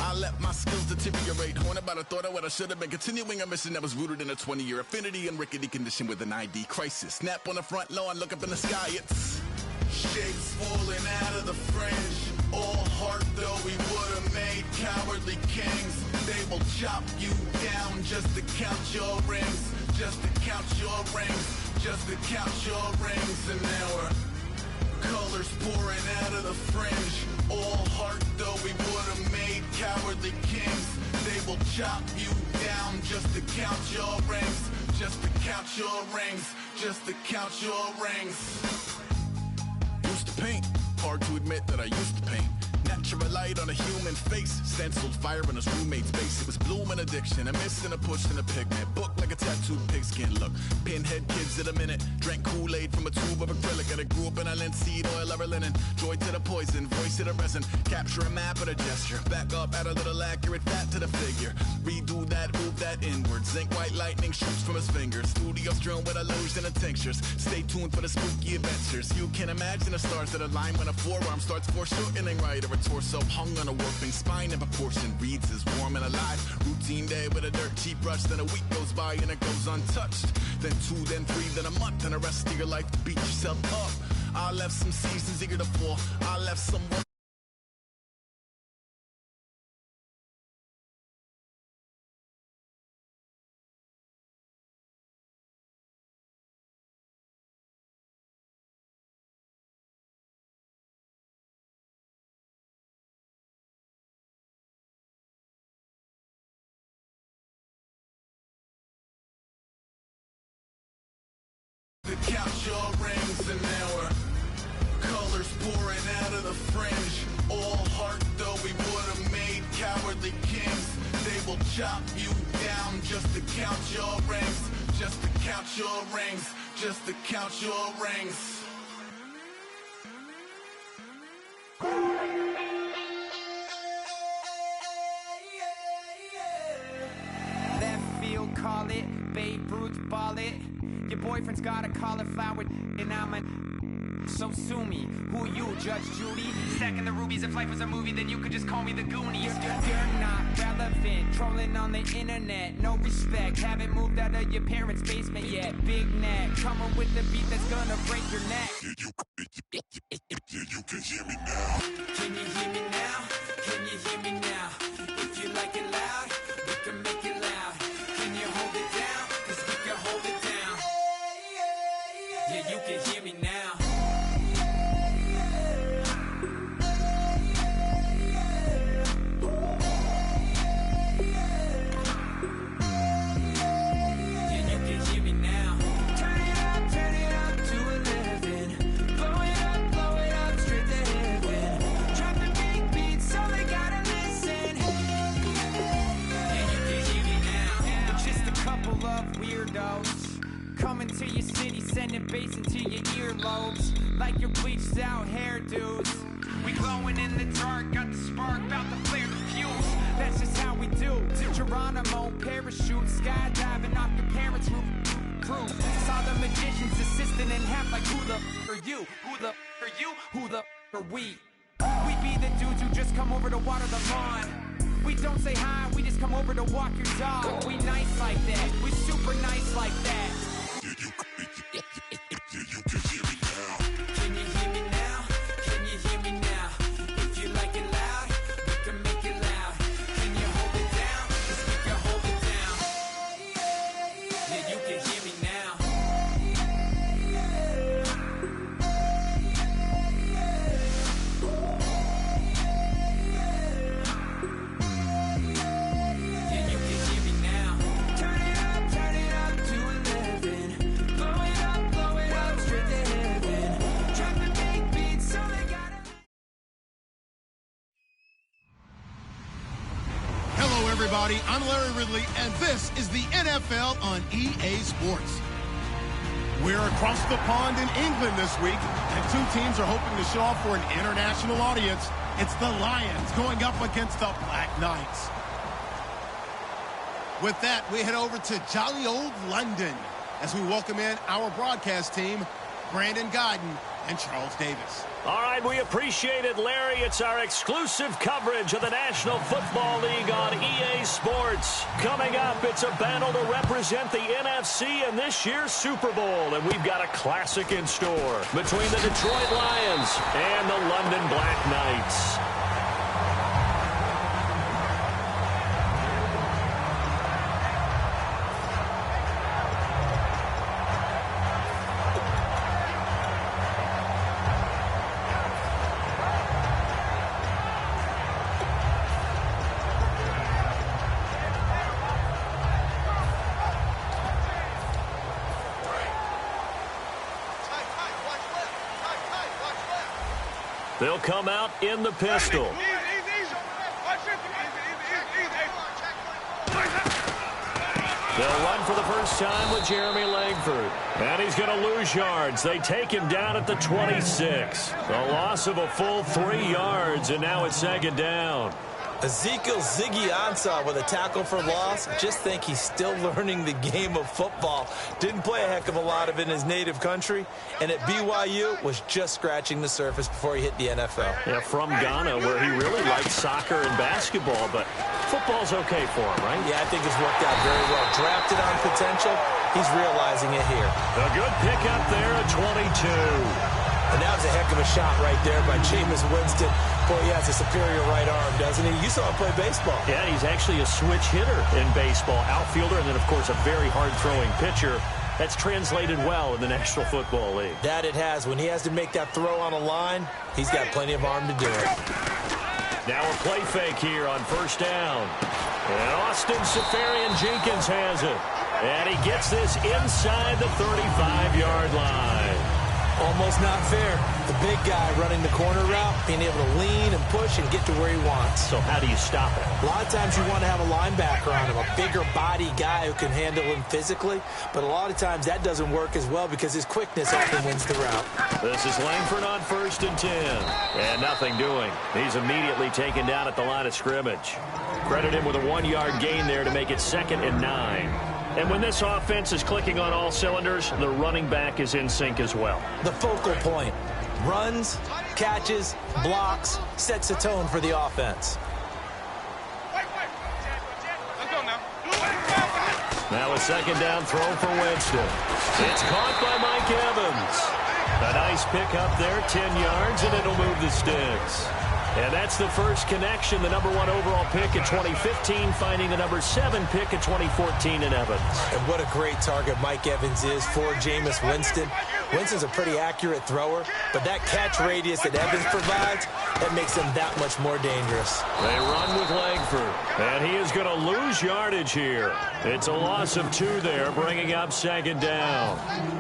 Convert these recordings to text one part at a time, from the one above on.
I let my skills deteriorate, haunted by the thought of what I should have been. Continuing a mission that was rooted in a 20-year affinity and rickety condition with an ID crisis. Snap on the front lawn, look up in the sky, it's shapes falling out of the fringe. All heart though we would have made cowardly kings. They will chop you down just to count your rings. Just to count your rings. Just to count your rings. And now we're colors pouring out of the fringe. All heart though we would have made cowardly kings. They will chop you down just to count your rings. Just to count your rings. Just to count your rings. Used to paint, hard to admit that I used to paint. Natural light on a human face, stenciled fire in his roommate's face. It was bloom and addiction, a miss and a push and a pigment. Book like a tattooed pigskin look. Pinhead kids in a minute, drank Kool-Aid from a tube of acrylic. And I grew up in a linseed oil or a linen. Joy to the poison, voice to the resin. Capture a map of a gesture. Back up, add a little accurate fat to the figure. Redo that, move that inward. Zinc white lightning shoots from his fingers. Studio strewn with illusion and tinctures. Stay tuned for the spooky adventures. You can imagine the stars that align when a forearm starts foreshortening right, or a torso hung on a warping spine in proportion. Reads as warm and alive. Routine day with a dirt cheap brush. Then a week goes by and it goes untouched. Then 2, then 3, then a month, and the rest of your life to beat yourself up. I left some seasons eager to fall. I left some work. To count your rings, and now we're colors pouring out of the fringe. All heart though we would have made cowardly kings. They will chop you down just to count your rings. Just to count your rings. Just to count your rings. Left field, call it. Babe Ruth, ball it. Your boyfriend's got a cauliflower, and I'm a... So sue me. Who you, Judge Judy? Stacking the rubies. If life was a movie, then you could just call me the Goonies. You're not relevant. Trolling on the internet. No respect. Haven't moved out of your parents' basement yet. Big neck. Coming with the beat that's gonna break your neck. You can hear me now. Can you hear me now? Can you hear me now? If you like it loud, we can make it loud. Can you hold it down? 'Cause we can hold it down. Yeah, you can hear me now. Yeah, you can hear me now. Turn it up to 11. Blow it up straight to heaven. Drop the big beats so they gotta listen. Yeah, you can hear me now. We're just a couple of weirdos coming to your city, sending bass into your earlobes like your bleached out hairdos. We glowing in the dark, got the spark, about to flare the fuse. That's just how we do. Geronimo, parachute, skydiving off your parents' roof. Saw the magician's assistant in half like who the are you? Who the are you? Who the are we? We be the dudes who just come over to water the lawn. We don't say hi, we just come over to walk your dog. We nice like that, we super nice like that. You can hear me now. Can you hear me now? Can you hear me now? If you like it loud, we can make it loud. Can you hold it down? 'Cause we can hold it down. Yeah, you can hear me now. Yeah, you can hear me now. Turn it up to 11. Blow it up straight to heaven. Drop the big beats so they gotta... Hello, everybody. I'm Larry Ridley, and this is the NFL on EA Sports. We're across the pond in England this week, and two teams are hoping to show off for an international audience. It's the Lions going up against the Black Knights. With that, we head over to jolly old London as we welcome in our broadcast team, Brandon Godden and Charles Davis. All right, we appreciate it, Larry. It's our exclusive coverage of the National Football League on EA Sports. Coming up, it's a battle to represent the NFC in this year's Super Bowl, and we've got a classic in store between the Detroit Lions and the London Black Knights. They'll come out in the pistol. They'll run for the first time with Jeremy Langford. And he's going to lose yards. They take him down at the 26. A loss of a full 3 yards, and now it's second down. Ezekiel Ziggy Ansah with a tackle for loss. Just think he's still learning the game of football. Didn't play a heck of a lot of it in his native country. And at BYU was just scratching the surface before he hit the NFL. Yeah, from Ghana, where he really liked soccer and basketball. But football's okay for him, right? Yeah, I think it's worked out very well. Drafted on potential. He's realizing it here. A good pickup there at 22. And that was a heck of a shot right there by Jameis Winston. Boy, he has a superior right arm, doesn't he? You saw him play baseball. Yeah, he's actually a switch hitter in baseball. Outfielder, and then, of course, a very hard-throwing pitcher. That's translated well in the National Football League. That it has. When he has to make that throw on a line, he's got plenty of arm to do it. Now a play fake here on first down. And Austin Seferian-Jenkins has it. And he gets this inside the 35-yard line. Almost not fair. The big guy running the corner route, being able to lean and push and get to where he wants. So how do you stop it? A lot of times you want to have a linebacker on him, a bigger body guy who can handle him physically. But a lot of times that doesn't work as well because his quickness often wins the route. This is Langford on 1st and 10. And nothing doing. He's immediately taken down at the line of scrimmage. Credit him with a 1-yard gain there to make it 2nd and 9. And when this offense is clicking on all cylinders, the running back is in sync as well. The focal point. Runs, catches, blocks, sets a tone for the offense. Now a second down throw for Winston. It's caught by Mike Evans. A nice pickup there, 10 yards, and it'll move the sticks. And that's the first connection, the number 1 overall pick in 2015, finding the number 7 pick in 2014 in Evans. And what a great target Mike Evans is for Jameis Winston. Winston's a pretty accurate thrower, but that catch radius that Evans provides, that makes him that much more dangerous. They run with Langford, and he is going to lose yardage here. It's a loss of 2 there, bringing up second down.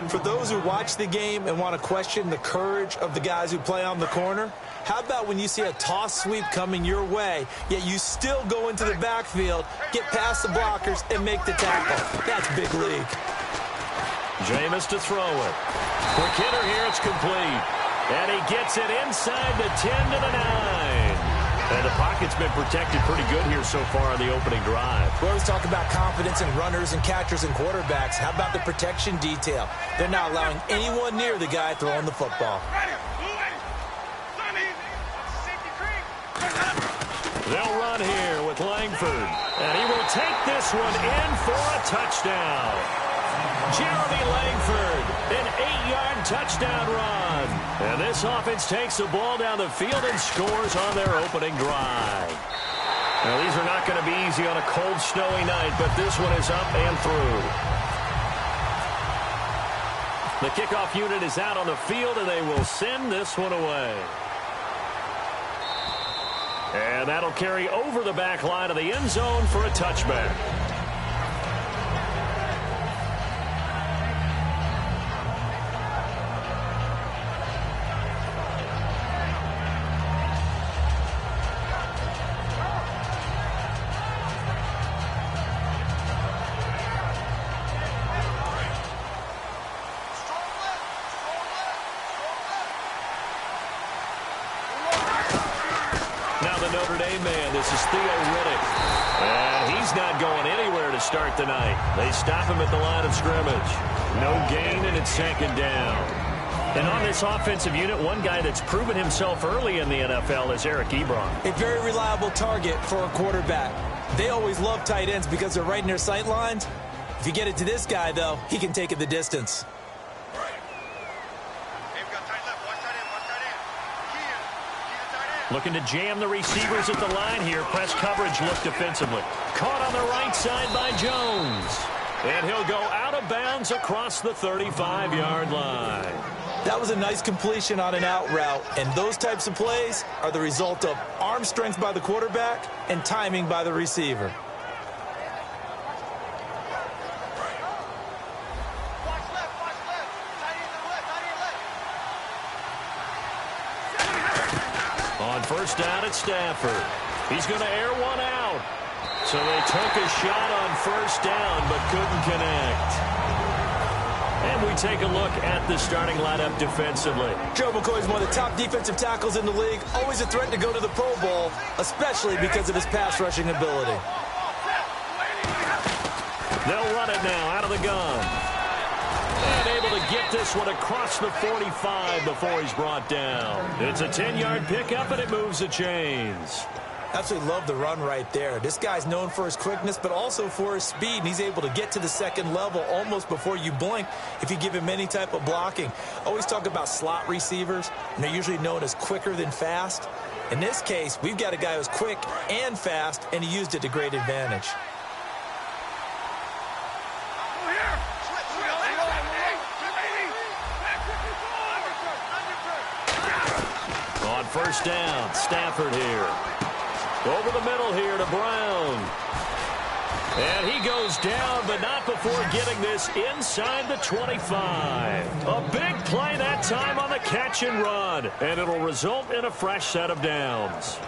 For those who watch the game and want to question the courage of the guys who play on the corner, how about when you see a toss sweep coming your way, yet you still go into the backfield, get past the blockers, and make the tackle? That's big league. Jameis to throw it. Quick hitter here, it's complete. And he gets it inside the 10 to the 9. And the pocket's been protected pretty good here so far on the opening drive. We always talk about confidence in runners and catchers and quarterbacks. How about the protection detail? They're not allowing anyone near the guy throwing the football. They'll run here with Langford. And he will take this one in for a touchdown. Jeremy Langford, an 8-yard touchdown run. And this offense takes the ball down the field and scores on their opening drive. Now, these are not going to be easy on a cold, snowy night, but this one is up and through. The kickoff unit is out on the field, and they will send this one away. And that'll carry over the back line of the end zone for a touchback. Notre Dame man, this is Theo Riddick. And he's not going anywhere to start the night. They stop him at the line of scrimmage. No gain, and it's second down. And on this offensive unit, one guy that's proven himself early in the NFL is Eric Ebron. A very reliable target for a quarterback. They always love tight ends because they're right in their sight lines. If you get it to this guy, though, he can take it the distance. Looking to jam the receivers at the line here. Press coverage look defensively. Caught on the right side by Jones. And he'll go out of bounds across the 35-yard line. That was a nice completion on an out route, and those types of plays are the result of arm strength by the quarterback and timing by the receiver. On first down at Stafford. He's going to air one out. So they took a shot on first down but couldn't connect. And we take a look at the starting lineup defensively. Joe McCoy is one of the top defensive tackles in the league. Always a threat to go to the Pro Bowl, especially because of his pass rushing ability. They'll run it now out of the gun. And able to get this one across the 45 before he's brought down. It's a 10-yard pickup, and it moves the chains. Absolutely love the run right there. This guy's known for his quickness, but also for his speed. And he's able to get to the second level almost before you blink if you give him any type of blocking. Always talk about slot receivers, and they're usually known as quicker than fast. In this case, we've got a guy who's quick and fast, and he used it to great advantage. On first down, Stafford here. Over the middle here to Brown. And he goes down, but not before getting this inside the 25. A big play that time on the catch and run. And it'll result in a fresh set of downs.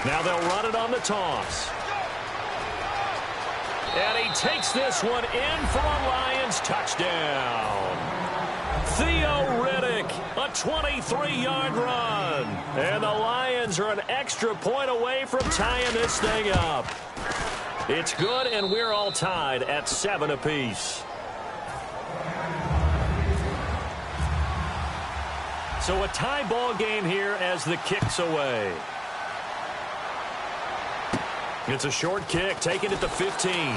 Now they'll run it on the toss. And he takes this one in for a Lions touchdown. Theo Riddick, a 23-yard run. And the Lions are an extra point away from tying this thing up. It's good, and we're all tied at 7 apiece. So a tie ball game here as the kick's away. It's a short kick, taken at the 15. And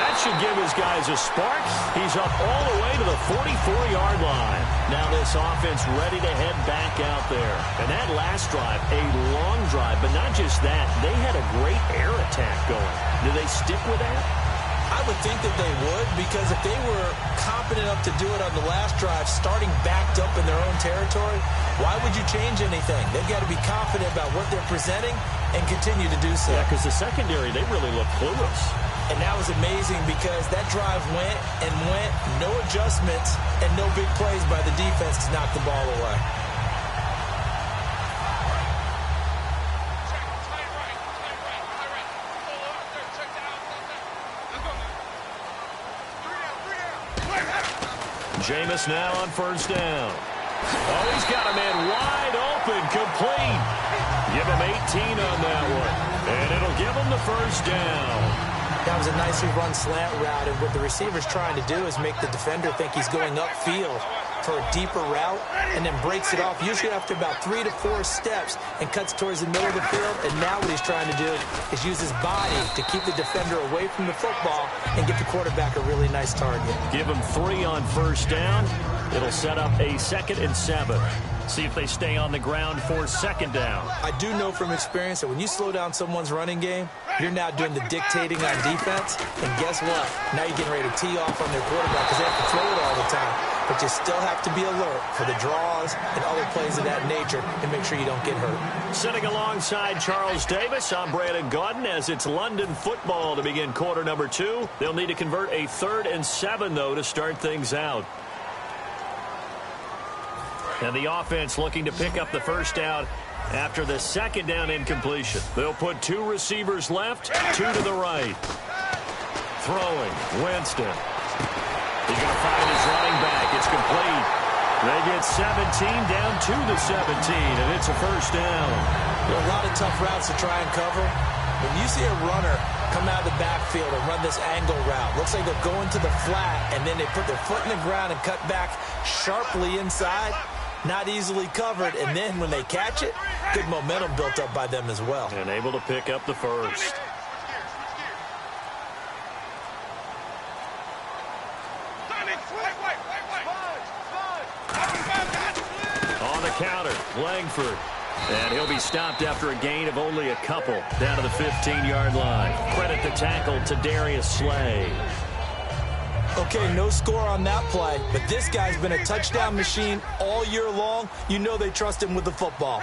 that should give his guys a spark. He's up all the way to the 44-yard line. Now this offense ready to head back out there. And that last drive, a long drive, but not just that. They had a great air attack going. Do they stick with that? I would think that they would, because if they were confident enough to do it on the last drive, starting backed up in their own territory, why would you change anything? They've got to be confident about what they're presenting and continue to do so. Yeah, because the secondary, they really look clueless. And that was amazing because that drive went and went, no adjustments, and no big plays by the defense to knock the ball away. Jameis now on first down. Oh, he's got a man wide open, complete. Give him 18 on that one. And it'll give him the first down. That was a nicely run slant route, and what the receiver's trying to do is make the defender think he's going upfield for a deeper route and then breaks it off, usually after about 3 to 4 steps, and cuts towards the middle of the field. And now what he's trying to do is use his body to keep the defender away from the football and get the quarterback a really nice target. Give him 3 on first down. It'll set up a 2nd and 7. See if they stay on the ground for second down. I do know from experience that when you slow down someone's running game, you're now doing the dictating on defense. And guess what? Now you're getting ready to tee off on their quarterback because they have to throw it all the time. But you still have to be alert for the draws and other plays of that nature and make sure you don't get hurt. Sitting alongside Charles Davis, I'm Brandon Gaudin as it's London football to begin quarter number 2. They'll need to convert a 3rd and 7, though, to start things out. And the offense looking to pick up the first down after the second down incompletion. They'll put 2 receivers left, 2 to the right. Throwing, Winston. He's going to find his running back. It's complete. They get 17 down to the 17, and it's a first down. A lot of tough routes to try and cover. When you see a runner come out of the backfield and run this angle route, looks like they're going to the flat, and then they put their foot in the ground and cut back sharply inside. Not easily covered, and then when they catch it, good momentum built up by them as well. And able to pick up the first. On the counter, Langford. And he'll be stopped after a gain of only a couple down to the 15-yard line. Credit the tackle to Darius Slay. Okay, no score on that play, but this guy's been a touchdown machine all year long. You know they trust him with the football.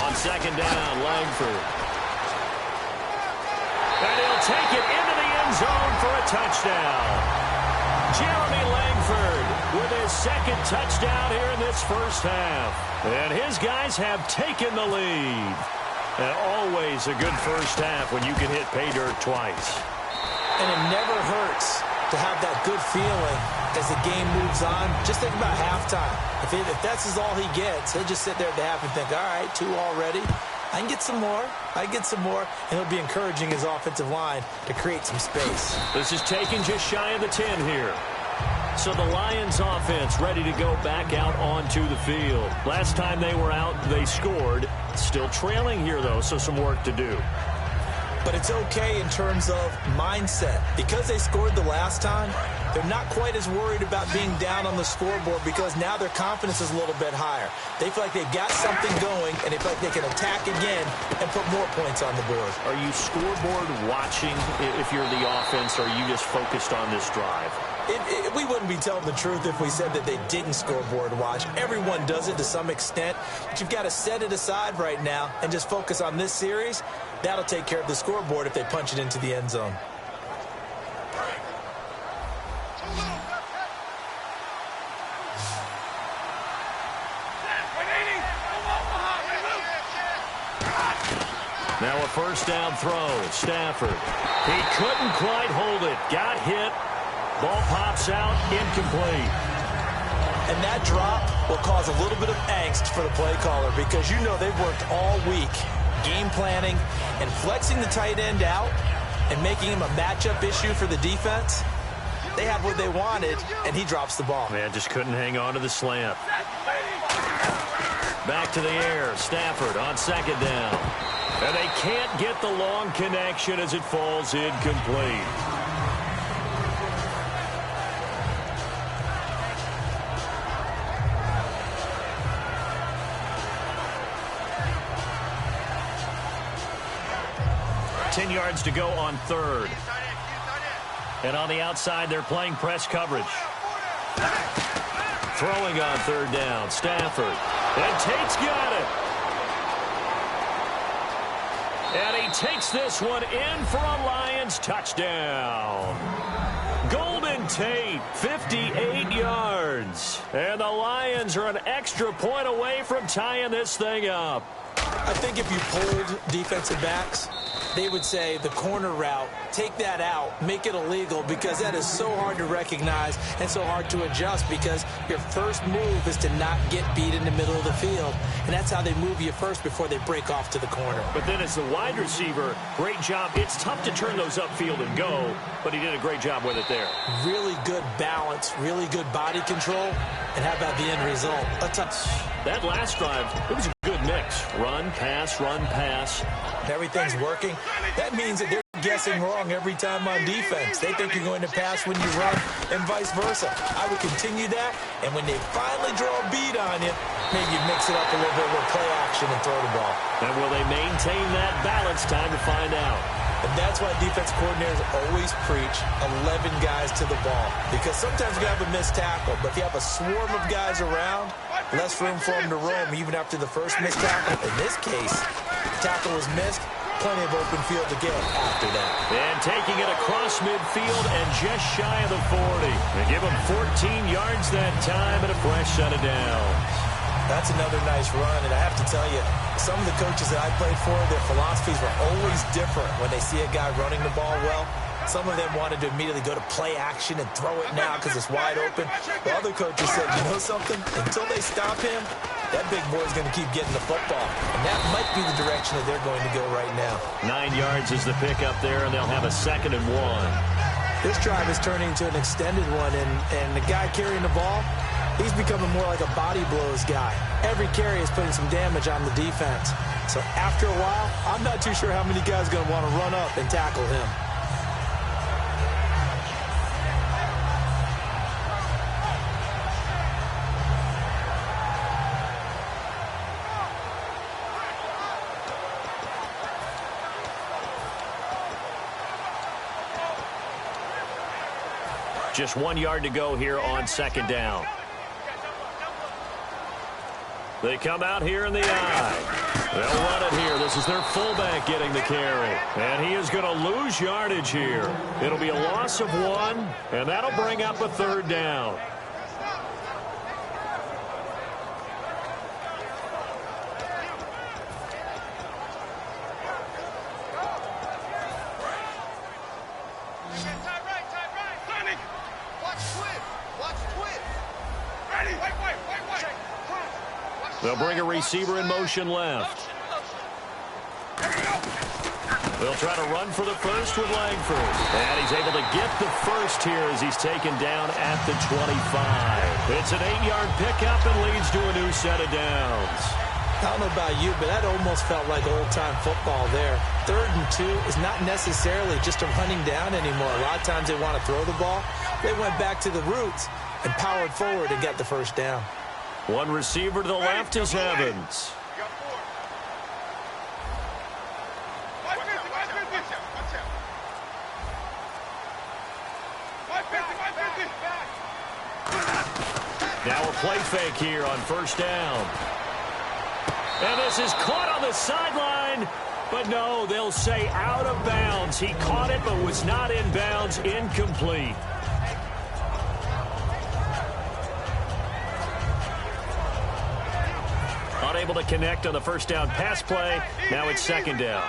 On second down, Langford. And he'll take it into the end zone for a touchdown. Jeremy Langford with his second touchdown here in this first half. And his guys have taken the lead. And always a good first half when you can hit pay dirt twice. And it never hurts to have that good feeling as the game moves on. Just think about halftime. If that's all he gets, he'll just sit there at the half and think, all right, 2 already. I can get some more. I can get some more. And he'll be encouraging his offensive line to create some space. This is taken just shy of the 10 here. So the Lions offense ready to go back out onto the field. Last time they were out, they scored. Still trailing here, though, so some work to do. But it's okay in terms of mindset. Because they scored the last time, they're not quite as worried about being down on the scoreboard because now their confidence is a little bit higher. They feel like they've got something going, and they feel like they can attack again and put more points on the board. Are you scoreboard watching if you're the offense, or are you just focused on this drive? We wouldn't be telling the truth if we said that they didn't scoreboard watch. Everyone does it to some extent, but you've got to set it aside right now and just focus on this series. That'll take care of the scoreboard if they punch it into the end zone. Now a first down throw. Stafford. He couldn't quite hold it. Got hit. Ball pops out, incomplete. And that drop will cause a little bit of angst for the play caller because you know they've worked all week game planning and flexing the tight end out and making him a matchup issue for the defense. They had what they wanted, and he drops the ball. Man, just couldn't hang on to the slant. Back to the air. Stafford on second down. And they can't get the long connection as it falls incomplete. Ten yards to go on third. And on the outside, they're playing press coverage. Throwing on third down, Stafford. And Tate's got it. And he takes this one in for a Lions touchdown. Golden Tate, 58 yards. And the Lions are an extra point away from tying this thing up. I think if you polled defensive backs, they would say the corner route, take that out, make it illegal, because that is so hard to recognize and so hard to adjust because your first move is to not get beat in the middle of the field. And that's how they move you first before they break off to the corner. But then as the wide receiver, great job. It's tough to turn those upfield and go, but he did a great job with it there. Really good balance, really good body control. And how about the end result? A touch. That last drive, it was a good mix. Run, pass, run, pass. Everything's working. That means that they're guessing wrong every time on defense. They think you're going to pass when you run and vice versa. I would continue that, and when they finally draw a beat on you, maybe mix it up a little bit with play action and throw the ball. And will they maintain that balance? Time to find out. And that's why defense coordinators always preach 11 guys to the ball. Because sometimes you have a missed tackle, but if you have a swarm of guys around, less room for them to roam even after the first missed tackle. In this case, tackle was missed, plenty of open field to get after that. And taking it across midfield and just shy of the 40. They give him 14 yards that time and a fresh set of downs. That's another nice run, and I have to tell you, some of the coaches that I played for, their philosophies were always different when they see a guy running the ball well. Some of them wanted to immediately go to play action and throw it now because it's wide open. While other coaches said, you know something? Until they stop him, that big boy's going to keep getting the football. And that might be the direction that they're going to go right now. 9 yards is the pickup there, and they'll have a 2nd and 1. This drive is turning into an extended one, and the guy carrying the ball, he's becoming more like a body blows guy. Every carry is putting some damage on the defense. So after a while, I'm not too sure how many guys are going to want to run up and tackle him. Just 1 yard to go here on 2nd down. They come out here in the eye. They'll run it here. This is their fullback getting the carry. And he is going to lose yardage here. It'll be a loss of 1, and that'll bring up a 3rd down. They'll bring a receiver in motion left. They'll try to run for the first with Langford. And he's able to get the first here as he's taken down at the 25. It's an 8-yard pickup and leads to a new set of downs. I don't know about you, but that almost felt like old-time football there. 3rd and 2 is not necessarily just a running down anymore. A lot of times they want to throw the ball. They went back to the roots and powered forward and got the first down. One receiver to the left is Evans. Now a play fake here on 1st down. And this is caught on the sideline. But no, they'll say out of bounds. He caught it but was not in bounds. Incomplete. Unable to connect on the 1st down pass play. Now it's 2nd down.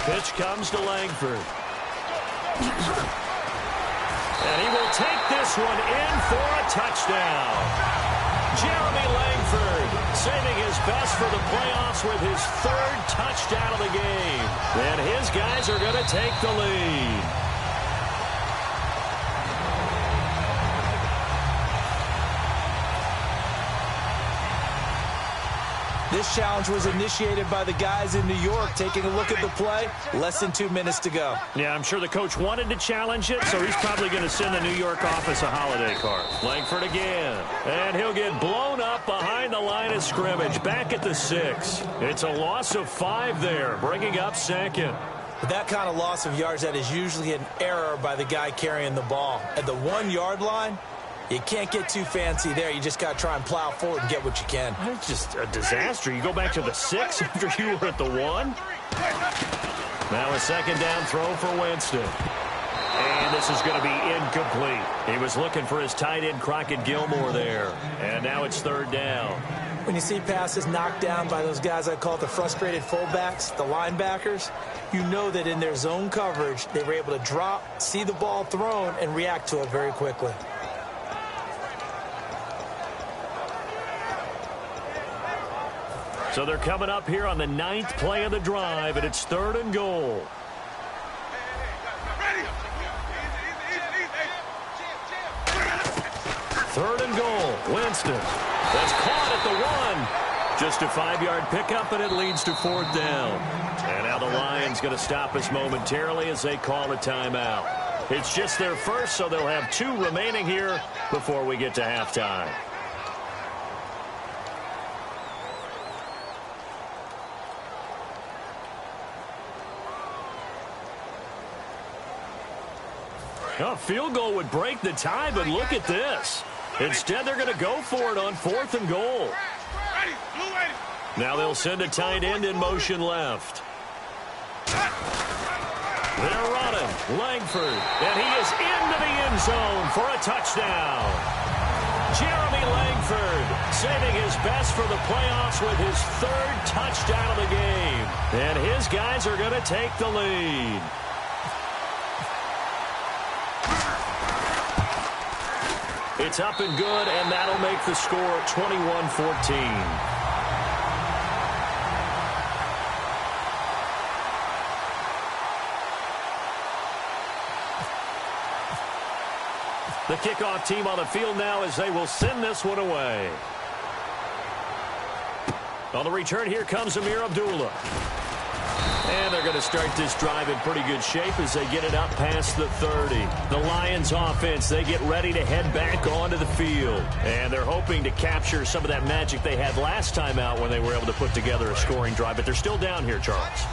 Pitch comes to Langford. And he will take this one in for a touchdown. Jeremy Langford saving his best for the playoffs with his 3rd touchdown of the game. And his guys are going to take the lead. This challenge was initiated by the guys in New York. Taking a look at the play, less than 2 minutes to go. Yeah, I'm sure the coach wanted to challenge it, so he's probably going to send the New York office a holiday card. Langford again. And he'll get blown up behind the line of scrimmage, back at the 6. It's a loss of 5 there, bringing up 2nd. With that kind of loss of yards, that is usually an error by the guy carrying the ball. At the 1 yard line, you can't get too fancy there. You just got to try and plow forward and get what you can. It's just a disaster. You go back to the 6 after you were at the 1. Now a 2nd down throw for Winston. And this is going to be incomplete. He was looking for his tight end, Crockett Gilmore, there. And now it's 3rd down. When you see passes knocked down by those guys I call the frustrated fullbacks, the linebackers, you know that in their zone coverage, they were able to drop, see the ball thrown, and react to it very quickly. So they're coming up here on the 9th play of the drive, and it's 3rd and goal. Third and goal. Winston. That's caught at the 1. Just a 5-yard pickup, and it leads to 4th down. And now the Lions going to stop us momentarily as they call a timeout. It's just their first, so they'll have 2 remaining here before we get to halftime. A field goal would break the tie, but look at this. Instead, they're going to go for it on 4th and goal. Now they'll send a tight end in motion left. They're running. Langford. And he is into the end zone for a touchdown. Jeremy Langford saving his best for the playoffs with his third touchdown of the game. And his guys are going to take the lead. It's up and good, and that'll make the score 21-14. The kickoff team on the field now as they will send this one away. On the return, here comes Amir Abdullah. And they're going to start this drive in pretty good shape as they get it up past the 30. The Lions offense, they get ready to head back onto the field. And they're hoping to capture some of that magic they had last time out when they were able to put together a scoring drive. But they're still down here, Charles.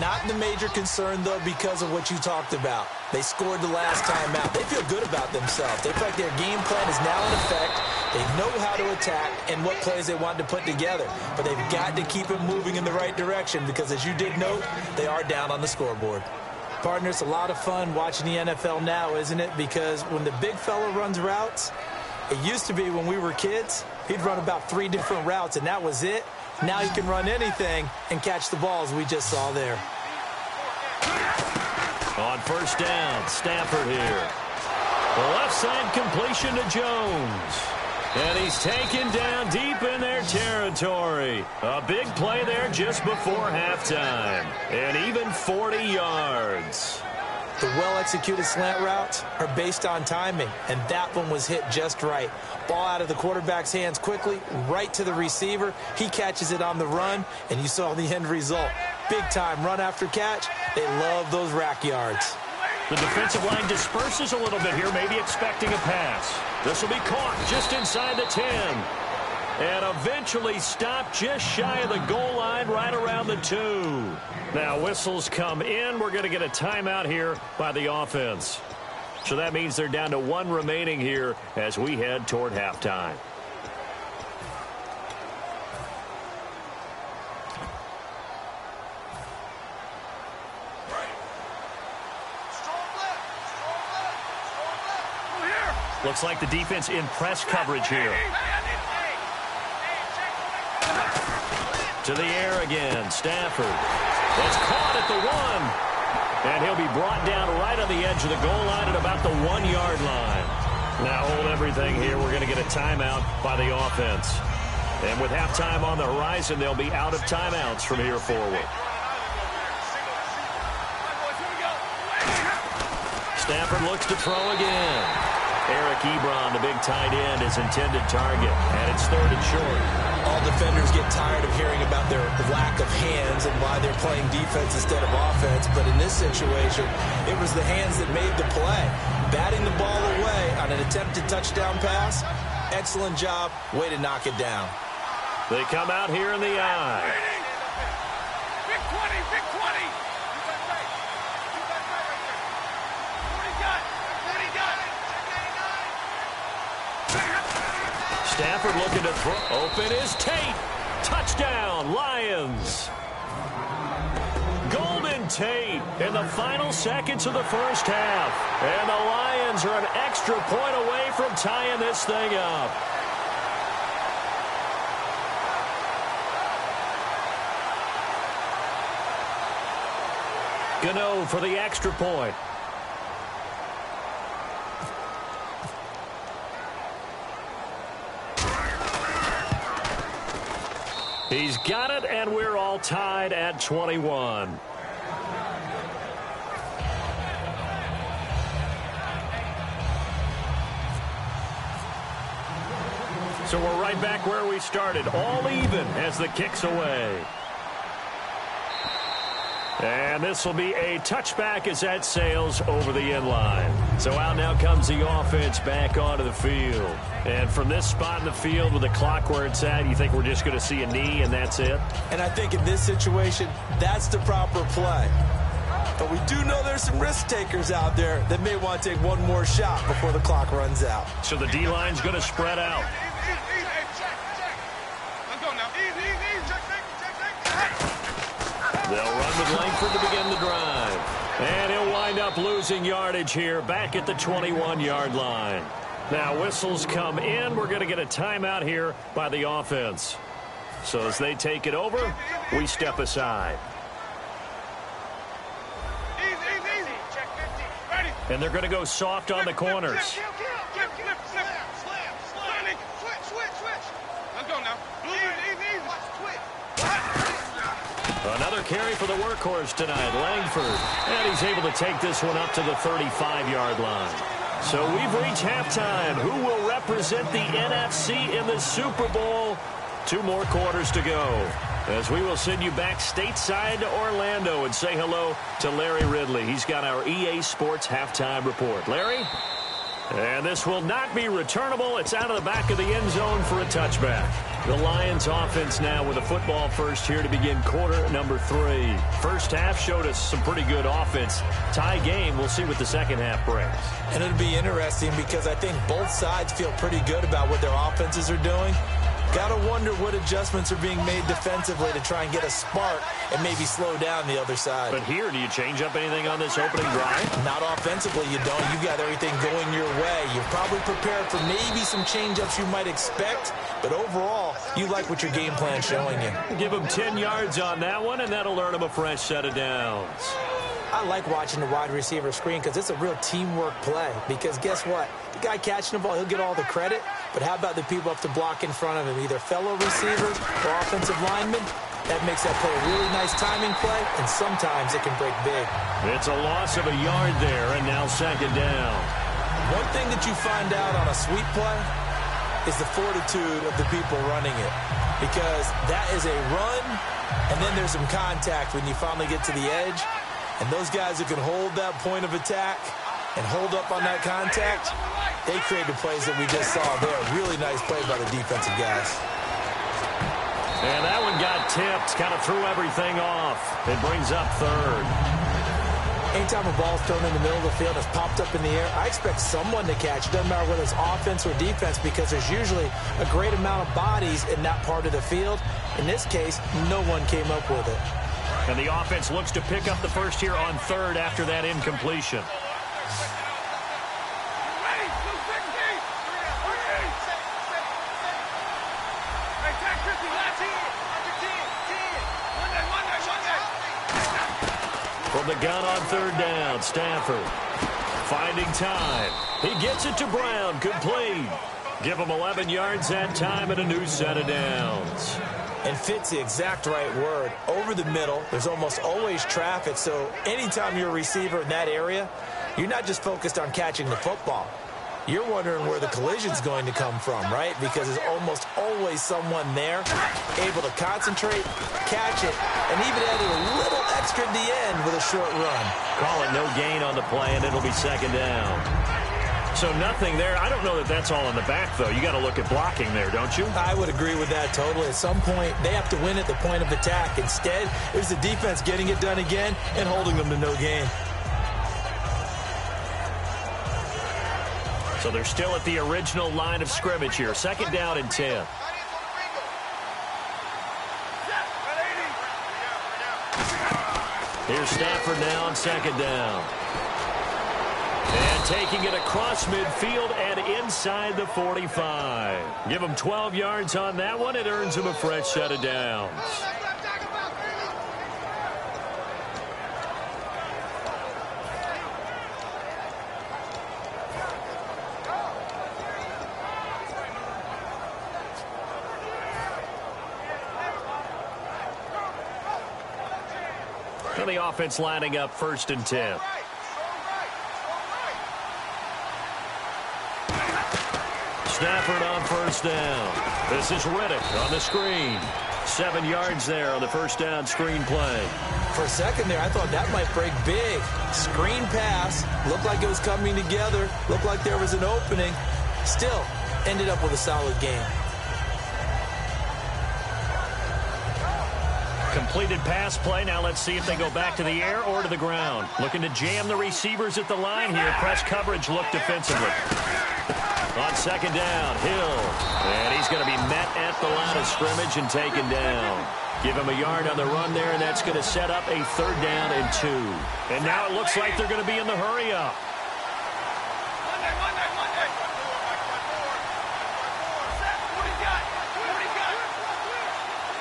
Not the major concern, though, because of what you talked about. They scored the last time out. They feel good about themselves. They feel like their game plan is now in effect. They know how to attack and what plays they want to put together. But they've got to keep it moving in the right direction because, as you did note, they are down on the scoreboard. Partner, it's a lot of fun watching the NFL now, isn't it? Because when the big fella runs routes, it used to be when we were kids, he'd run about 3 different routes, and that was it. Now he can run anything and catch the balls we just saw there. On first down, Stafford here. The left side completion to Jones. And he's taken down deep in their territory. A big play there just before halftime. And even 40 yards. The well-executed slant routes are based on timing, and that one was hit just right. Ball out of the quarterback's hands quickly, right to the receiver. He catches it on the run, and you saw the end result. Big-time run after catch. They love those rack yards. The defensive line disperses a little bit here, maybe expecting a pass. This will be caught just inside the 10. And eventually stopped just shy of the goal line right around the 2. Now whistles come in. We're going to get a timeout here by the offense. So that means they're down to 1 remaining here as we head toward halftime. Looks like the defense in press coverage here. To the air again, Stafford. It's caught at the 1. And he'll be brought down right on the edge of the goal line at about the 1-yard line. Now hold everything here. We're going to get a timeout by the offense. And with halftime on the horizon, they'll be out of timeouts from here forward. Stafford looks to throw again. Eric Ebron, the big tight end, is intended target. And it's 3rd and short. All defenders get tired of hearing about their lack of hands and why they're playing defense instead of offense. But in this situation, it was the hands that made the play. Batting the ball away on an attempted touchdown pass. Excellent job. Way to knock it down. They come out here in the eye. Big 20, big 20. Stafford looking to throw. Open is Tate. Touchdown, Lions. Golden Tate in the final seconds of the first half. And the Lions are an extra point away from tying this thing up. Gano for the extra point. He's got it, and we're all tied at 21. So we're right back where we started, all even as the kick's away. And this will be a touchback as that sails over the end line. So out now comes the offense back onto the field. And from this spot in the field with the clock where it's at, you think we're just going to see a knee and that's it? And I think in this situation, that's the proper play. But we do know there's some risk takers out there that may want to take one more shot before the clock runs out. So the D-line's going to spread out. They'll run with Langford to begin the drive. And he'll wind up losing yardage here back at the 21-yard line. Now whistles come in. We're going to get a timeout here by the offense. So as they take it over, we step aside. Easy. Check 50. Ready. And they're going to go soft on the corners. Switch. Let's go now. Easy. Another carry for the workhorse tonight, Langford. And he's able to take this one up to the 35-yard line. So we've reached halftime. Who will represent the NFC in the Super Bowl? 2 more quarters to go, as we will send you back stateside to Orlando and say hello to Larry Ridley. He's got our EA Sports halftime report. Larry? And this will not be returnable. It's out of the back of the end zone for a touchback. The Lions offense now with a football first here to begin quarter number 3. First half showed us some pretty good offense. Tie game. We'll see what the second half brings. And it'll be interesting because I think both sides feel pretty good about what their offenses are doing. Got to wonder what adjustments are being made defensively to try and get a spark and maybe slow down the other side. But here, do you change up anything on this opening drive? Not offensively, you don't. You've got everything going your way. You're probably prepared for maybe some change-ups you might expect, but overall, you like what your game plan's showing you. Give them 10 yards on that one, and that'll earn them a fresh set of downs. I like watching the wide receiver screen because it's a real teamwork play. Because guess what? The guy catching the ball, he'll get all the credit. But how about the people up to block in front of him, either fellow receivers or offensive linemen? That makes that play a really nice timing play, and sometimes it can break big. It's a loss of a yard there, and now second down. One thing that you find out on a sweep play is the fortitude of the people running it. Because that is a run, and then there's some contact when you finally get to the edge. And those guys who can hold that point of attack and hold up on that contact, they create the plays that we just saw there. Really nice play by the defensive guys. And that one got tipped, kind of threw everything off. It brings up third. Anytime a ball's thrown in the middle of the field, it's popped up in the air, I expect someone to catch. It doesn't matter whether it's offense or defense because there's usually a great amount of bodies in that part of the field. In this case, no one came up with it. And the offense looks to pick up the first here on third after that incompletion. Ready. 260. Hey, tag 50. Last 10. From the gun on third down, Stafford finding time. He gets it to Brown, complete. Give him 11 yards that time and a new set of downs. And fit's the exact right word. Over the middle, there's almost always traffic, so anytime you're a receiver in that area, you're not just focused on catching the football. You're wondering where the collision's going to come from, right? Because there's almost always someone there able to concentrate, catch it, and even add a little extra at the end with a short run. Call it no gain on the play, and it'll be second down. So nothing there. I don't know that that's all in the back, though. You got to look at blocking there, don't you? I would agree with that totally. At some point, they have to win at the point of attack. Instead, it was the defense getting it done again and holding them to no gain. So they're still at the original line of scrimmage here. Second down and 10. Here's Stafford now on second down. And taking it across midfield and inside the 45. Give him 12 yards on that one. It earns him a fresh set of downs. And the offense lining up first and 10. Stafford on first down. This is Riddick on the screen. 7 yards there on the first down screen play. For a second there, I thought that might break big. Screen pass. Looked like it was coming together. Looked like there was an opening. Still, ended up with a solid game. Completed pass play. Now let's see if they go back to the air or to the ground. Looking to jam the receivers at the line here. Press coverage look defensively. On second down, Hill. And he's going to be met at the line of scrimmage and taken down. Give him a yard on the run there, and that's going to set up a 3rd down and 2. And now it looks like they're going to be in the hurry-up.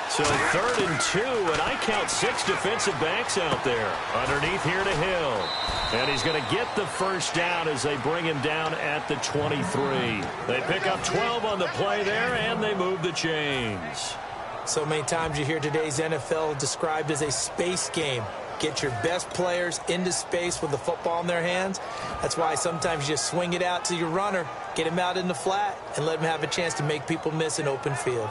So 3rd and 2, and I count 6 defensive backs out there. Underneath here to Hill. And he's going to get the 1st down as they bring him down at the 23. They pick up 12 on the play there, and they move the chains. So many times you hear today's NFL described as a space game. Get your best players into space with the football in their hands. That's why sometimes you just swing it out to your runner, get him out in the flat, and let him have a chance to make people miss an open field.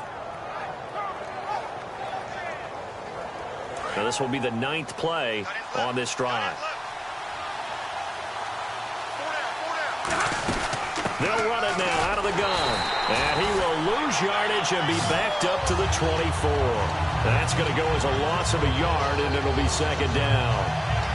Now this will be the 9th play on this drive. They'll run it now out of the gun. And he will lose yardage and be backed up to the 24. That's going to go as a loss of a yard, and it'll be 2nd down.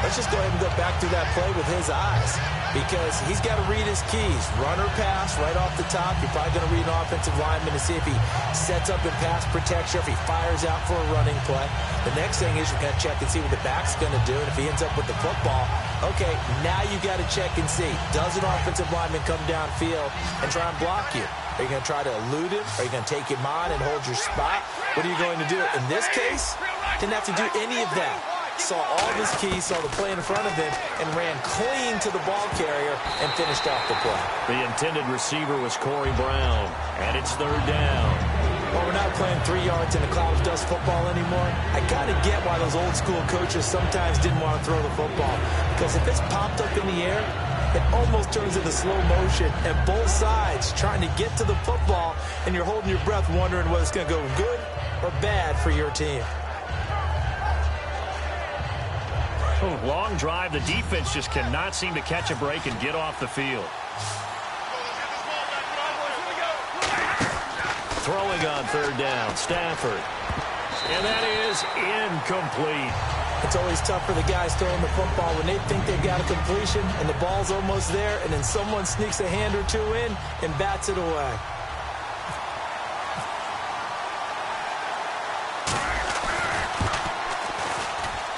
Let's just go ahead and go back through that play with his eyes, because he's got to read his keys. Run or pass right off the top. You're probably going to read an offensive lineman to see if he sets up in pass protection, if he fires out for a running play. The next thing is you're going to check and see what the back's going to do, and if he ends up with the football, okay, now you got to check and see. Does an offensive lineman come downfield and try and block you? Are you going to try to elude him? Are you going to take him on and hold your spot? What are you going to do? In this case, didn't have to do any of that. Saw all of his keys, saw the play in front of him, and ran clean to the ball carrier and finished off the play. The intended receiver was Corey Brown, and it's 3rd down. Well, we're not playing 3 yards in a cloud of dust football anymore. I kind of get why those old school coaches sometimes didn't want to throw the football, because if it's popped up in the air, it almost turns into slow motion, and both sides trying to get to the football, and you're holding your breath wondering whether it's going to go good or bad for your team. Long drive. The defense just cannot seem to catch a break and get off the field. Throwing on 3rd down, Stafford. And that is incomplete. It's always tough for the guys throwing the football when they think they've got a completion and the ball's almost there, and then someone sneaks a hand or two in and bats it away.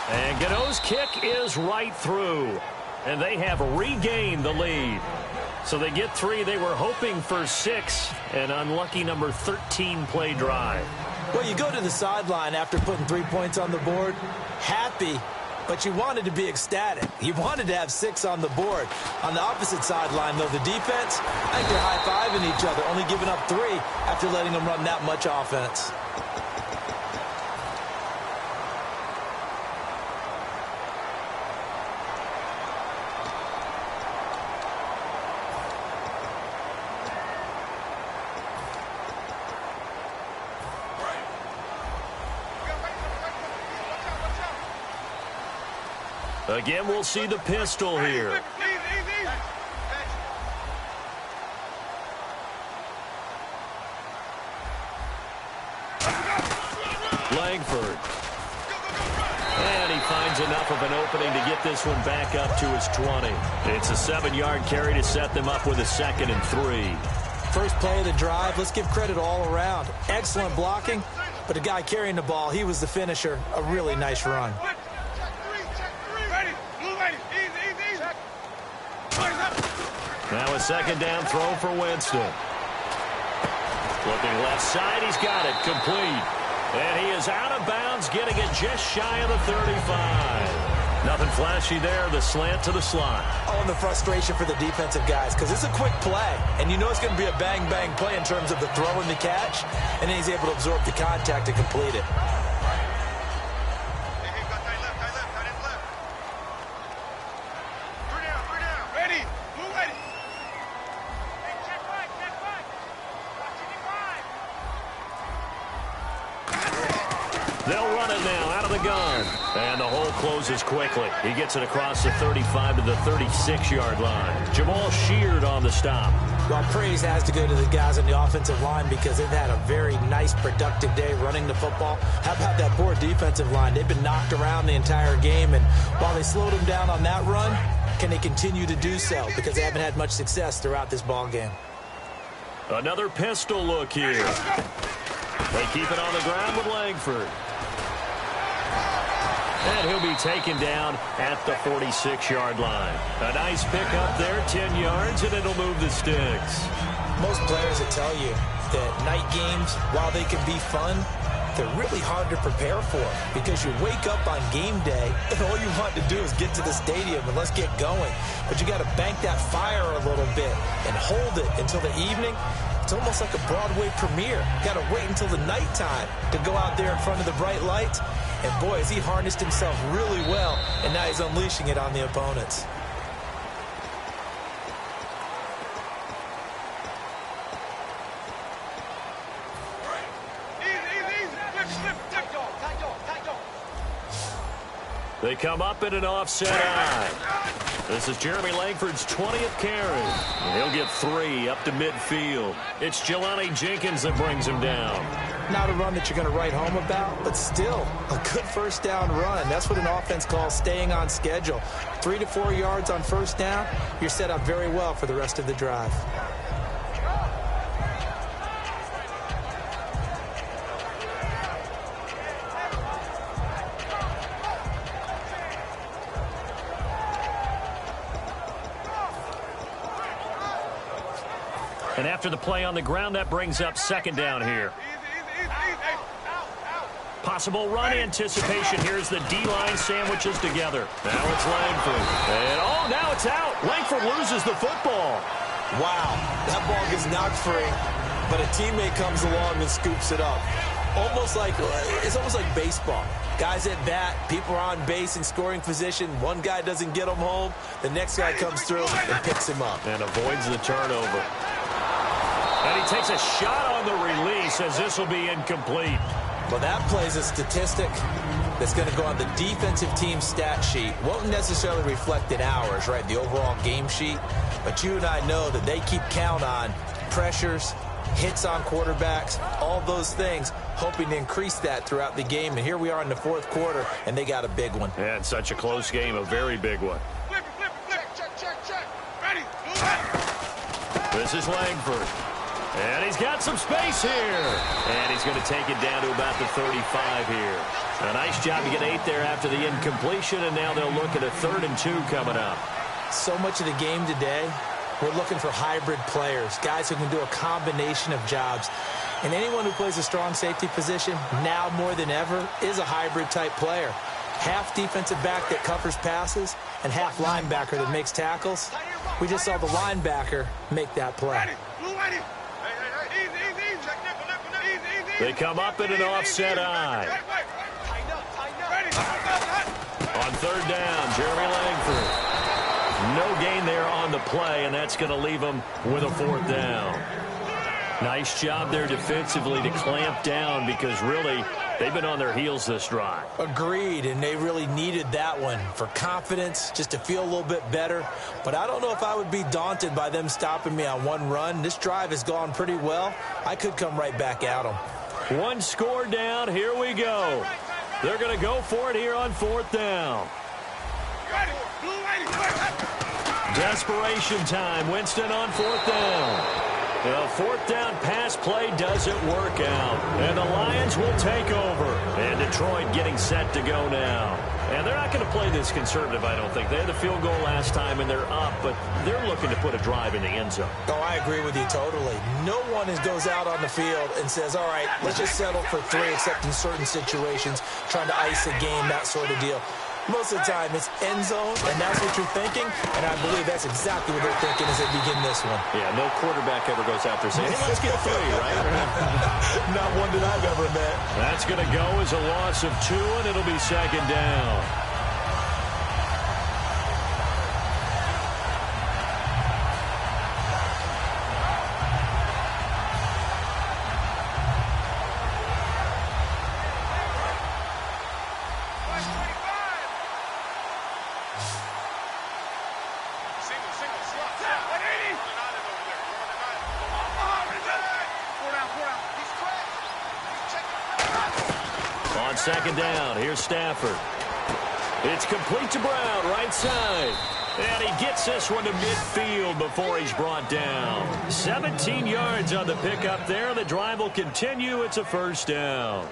And Gano's kick is right through. And they have regained the lead. So they get 3. They were hoping for 6. An unlucky number 13 play drive. Well, you go to the sideline after putting 3 points on the board, happy, but you wanted to be ecstatic. You wanted to have 6 on the board. On the opposite sideline, though, the defense, I think they're high-fiving each other, only giving up 3 after letting them run that much offense. Again, we'll see the pistol here. Langford. And he finds enough of an opening to get this one back up to his 20. It's a 7-yard carry to set them up with a 2nd and 3. First play of the drive, let's give credit all around. Excellent blocking, but the guy carrying the ball, he was the finisher. A really nice run. Now a 2nd down throw for Winston. Looking left side, he's got it, complete. And he is out of bounds, getting it just shy of the 35. Nothing flashy there, the slant to the slot. Oh, and the frustration for the defensive guys, because it's a quick play, and you know it's going to be a bang-bang play in terms of the throw and the catch, and then he's able to absorb the contact to complete it. They'll run it now out of the gun. And the hole closes quickly. He gets it across the 35 to the 36-yard line. Jamal Sheard on the stop. Well, praise has to go to the guys on the offensive line because they've had a very nice, productive day running the football. How about that poor defensive line? They've been knocked around the entire game, and while they slowed them down on that run, can they continue to do so? Because they haven't had much success throughout this ball game. Another pistol look here. They keep it on the ground with Langford. And he'll be taken down at the 46-yard line. A nice pickup there, 10 yards, and it'll move the sticks. Most players will tell you that night games, while they can be fun, they're really hard to prepare for because you wake up on game day and all you want to do is get to the stadium and let's get going. But you got to bank that fire a little bit and hold it until the evening. It's almost like a Broadway premiere. You got to wait until the nighttime to go out there in front of the bright lights. And boy, has he harnessed himself really well, and now he's unleashing it on the opponents. They come up in an offset eye. This is Jeremy Langford's 20th carry. And he'll get 3 up to midfield. It's Jelani Jenkins that brings him down. Not a run that you're going to write home about, but still a good first down run. That's what an offense calls staying on schedule. 3 to 4 yards on first down, you're set up very well for the rest of the drive. And after the play on the ground, that brings up second down here. Possible run anticipation. Here's the D-line sandwiches together. Now it's Langford. And, oh, now it's out. Langford loses the football. Wow, that ball gets knocked free, but a teammate comes along and scoops it up. It's almost like baseball. Guys at bat, people are on base in scoring position. One guy doesn't get him home. The next guy comes through and picks him up. And avoids the turnover. And he takes a shot on the release as this will be incomplete. Well, that plays a statistic that's going to go on the defensive team stat sheet. Won't necessarily reflect in ours, right, the overall game sheet. But you and I know that they keep count on pressures, hits on quarterbacks, all those things, hoping to increase that throughout the game. And here we are in the fourth quarter, and they got a big one. Yeah, it's such a close game, a very big one. Flip it. Check. Ready. This is Langford. And he's got some space here. And he's going to take it down to about the 35 here. A nice job to get 8 there after the incompletion, and now they'll look at a 3rd and 2 coming up. So much of the game today, we're looking for hybrid players, guys who can do a combination of jobs. And anyone who plays a strong safety position, now more than ever, is a hybrid type player. Half defensive back that covers passes and half linebacker that makes tackles. We just saw the linebacker make that play. They come up in an offset eye. On 3rd down, Jeremy Langford. No gain there on the play, and that's going to leave him with a 4th down. Nice job there defensively to clamp down because really they've been on their heels this drive. Agreed, and they really needed that one for confidence, just to feel a little bit better. But I don't know if I would be daunted by them stopping me on one run. This drive has gone pretty well. I could come right back at them. 1 score down. Here we go. They're going to go for it here on 4th down. Desperation time. Winston on 4th down. The 4th down pass play doesn't work out. And the Lions will take over. And Detroit getting set to go now. And they're not going to play this conservative, I don't think. They had the field goal last time, and they're up, but they're looking to put a drive in the end zone. Oh, I agree with you totally. No one goes out on the field and says, all right, let's just settle for 3, except in certain situations, trying to ice a game, that sort of deal. Most of the time, it's end zone, and that's what you're thinking, and I believe that's exactly what they're thinking as they begin this one. Yeah, no quarterback ever goes out there saying, hey, let's get 3, right? Not one that I've ever met. That's going to go as a loss of 2, and it'll be 2nd down. On 2nd down, here's Stafford. It's complete to Brown, right side. And he gets this one to midfield before he's brought down. 17 yards on the pickup there. The drive will continue. It's a first down.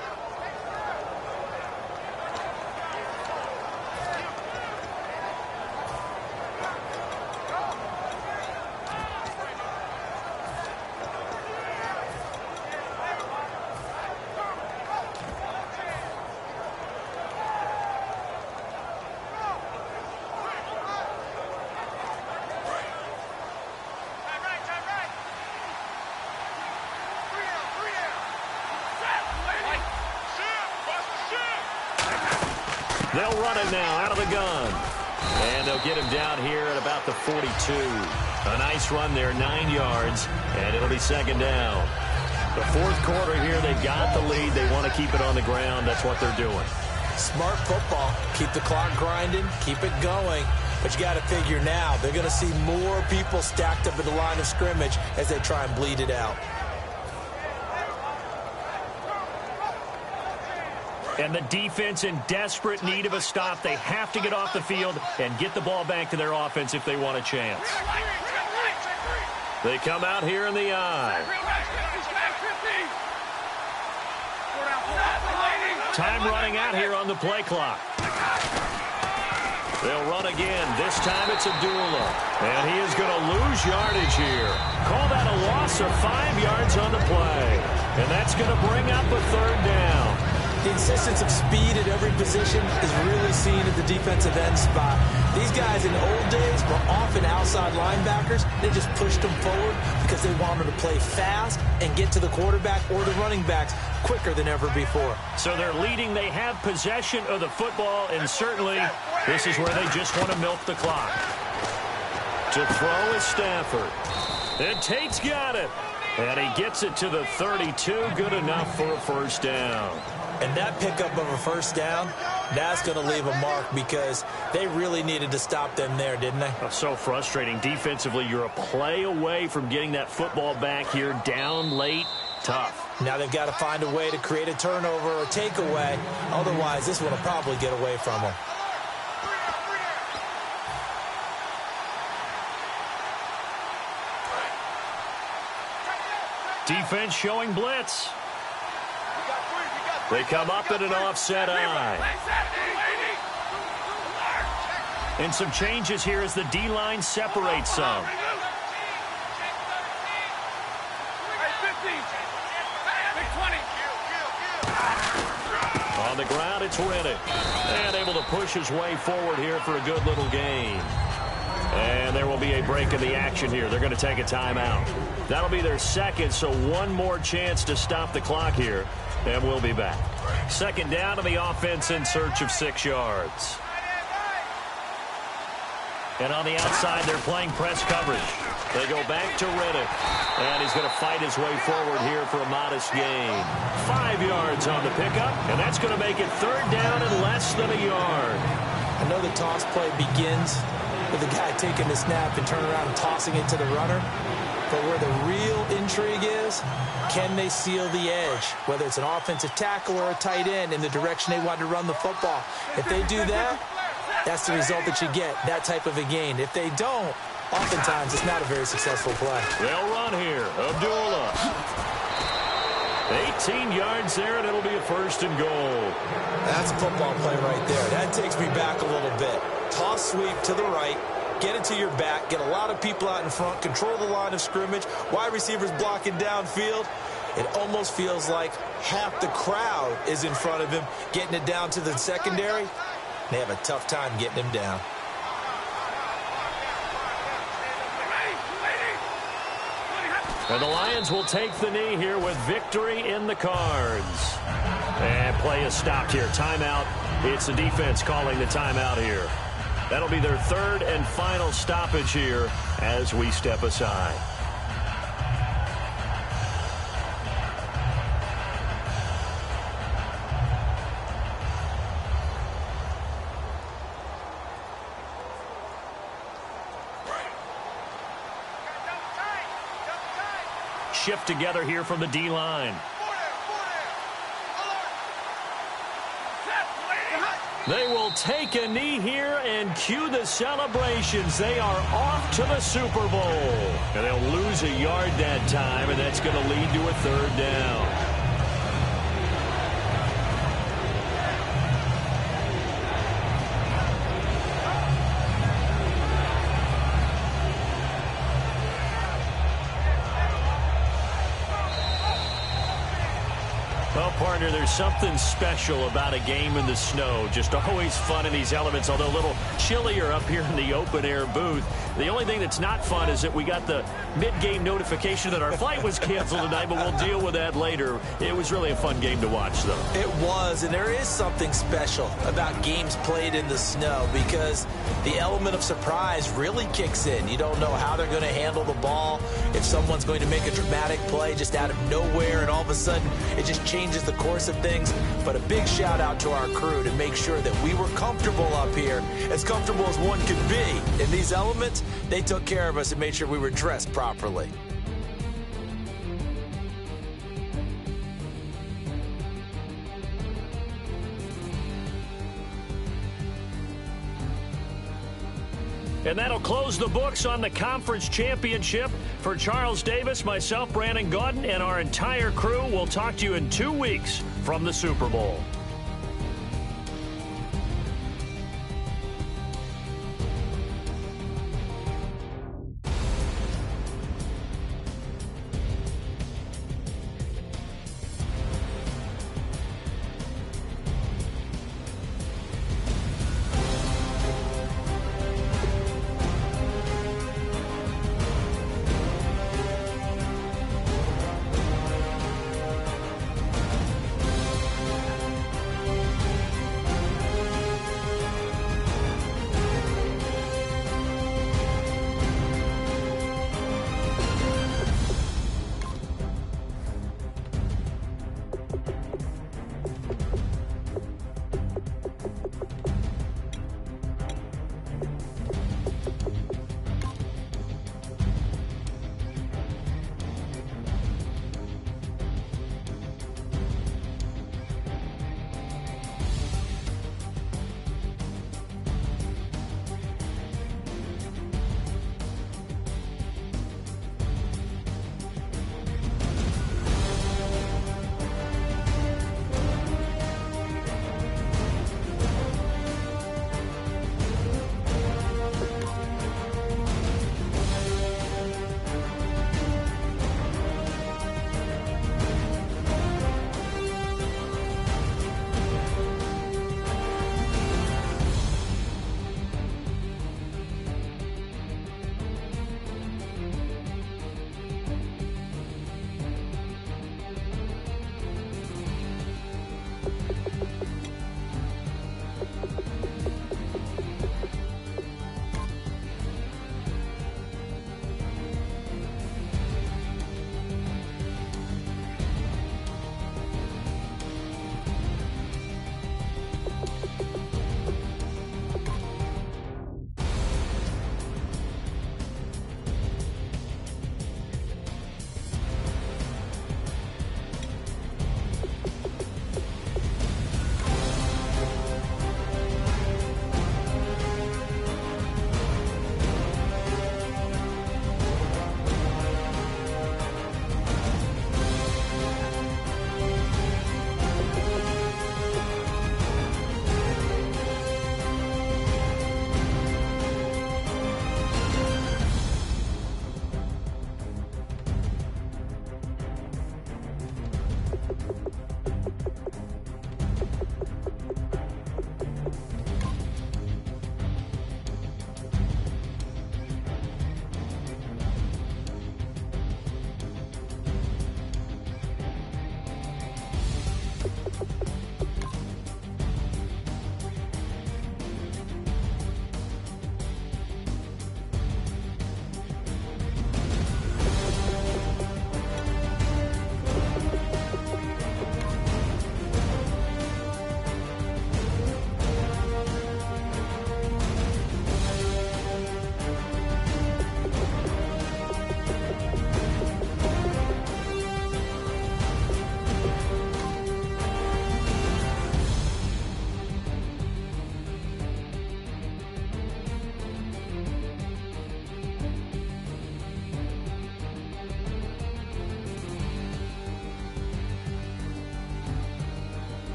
They'll run it now out of the gun. And they'll get him down here at about the 42. A nice run there, 9 yards, and it'll be second down. The fourth quarter here, they've got the lead. They want to keep it on the ground. That's what they're doing. Smart football. Keep the clock grinding. Keep it going. But you got to figure now, they're going to see more people stacked up at the line of scrimmage as they try and bleed it out. And the defense in desperate need of a stop. They have to get off the field and get the ball back to their offense if they want a chance. They come out here in the eye. Time running out here on the play clock. They'll run again. This time it's Abdullah. And he is going to lose yardage here. Call that a loss of 5 yards on the play. And that's going to bring up a third down. The insistence of speed at every position is really seen at the defensive end spot. These guys in the old days were often outside linebackers. They just pushed them forward because they wanted to play fast and get to the quarterback or the running backs quicker than ever before. So they're leading. They have possession of the football, and certainly this is where they just want to milk the clock. To throw is Stafford. And Tate's got it. And he gets it to the 32. Good enough for a first down. And that pickup of a first down, that's going to leave a mark because they really needed to stop them there, didn't they? So frustrating. Defensively, you're a play away from getting that football back here down late. Tough. Now they've got to find a way to create a turnover or takeaway. Otherwise, this one will probably get away from them. Defense showing blitz. They come up at an offset eye. And some changes here as the D-line separates some. On the ground, it's Riddick. And able to push his way forward here for a good little gain. And there will be a break in the action here. They're going to take a timeout. That'll be their second, so one more chance to stop the clock here. And we'll be back. Second down to the offense in search of 6 yards. And on the outside, they're playing press coverage. They go back to Riddick. And he's going to fight his way forward here for a modest gain. 5 yards on the pickup. And that's going to make it third down and less than a yard. I know the toss play begins with the guy taking the snap and turning around and tossing it to the runner. But where the real intrigue is, can they seal the edge, whether it's an offensive tackle or a tight end, in the direction they want to run the football? If they do that, that's the result that you get, that type of a gain. If they don't, oftentimes it's not a very successful play. They'll run here. Abdullah. 18 yards there, and it'll be a first and goal. That's a football play right there. That takes me back a little bit. Toss sweep to the right. Get it to your back, get a lot of people out in front, control the line of scrimmage, wide receivers blocking downfield. It almost feels like half the crowd is in front of him, getting it down to the secondary. They have a tough time getting him down. And the Lions will take the knee here with victory in the cards. And play is stopped here. Timeout. It's the defense calling the timeout here. That'll be their third and final stoppage here as we step aside. Shift together here from the D-line. They will take a knee here and cue the celebrations. They are off to the Super Bowl. And they'll lose a yard that time, and that's going to lead to a third down. Well, partner, there's something special about a game in the snow. Just always fun in these elements, although a little chillier up here in the open-air booth. The only thing that's not fun is that we got the mid-game notification that our flight was canceled tonight, but we'll deal with that later. It was really a fun game to watch, though. It was, and there is something special about games played in the snow because the element of surprise really kicks in. You don't know how they're going to handle the ball, if someone's going to make a dramatic play just out of nowhere, and all of a sudden it just changes the course of things. But a big shout out to our crew to make sure that we were comfortable up here, as comfortable as one could be. In these elements, they took care of us and made sure we were dressed properly. And that'll close the books on the conference championship. For Charles Davis, myself, Brandon Gaudin, and our entire crew, we'll talk to you in 2 weeks from the Super Bowl.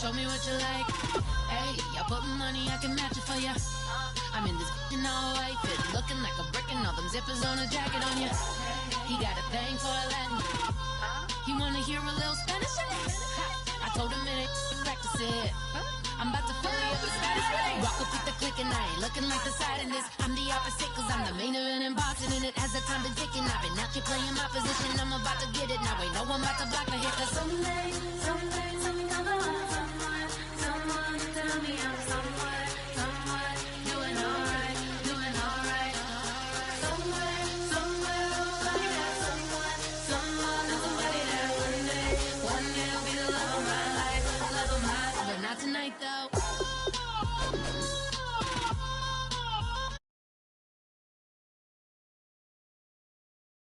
show me what you like. Hey, I put money, I can match it for ya. I'm in this in all white fit, looking like a brick and all them zippers on a jacket on ya. He got a thing for a Latin. He wanna hear a little Spanish. I told him it ain't practice it. I'm about to fully up the status. Walk up with the click and I ain't looking like the side in this. I'm the opposite cause I'm the main event in boxing and it has the time to ticking. I've been out here playing my position, I'm about to get it. Now ain't no one about to block my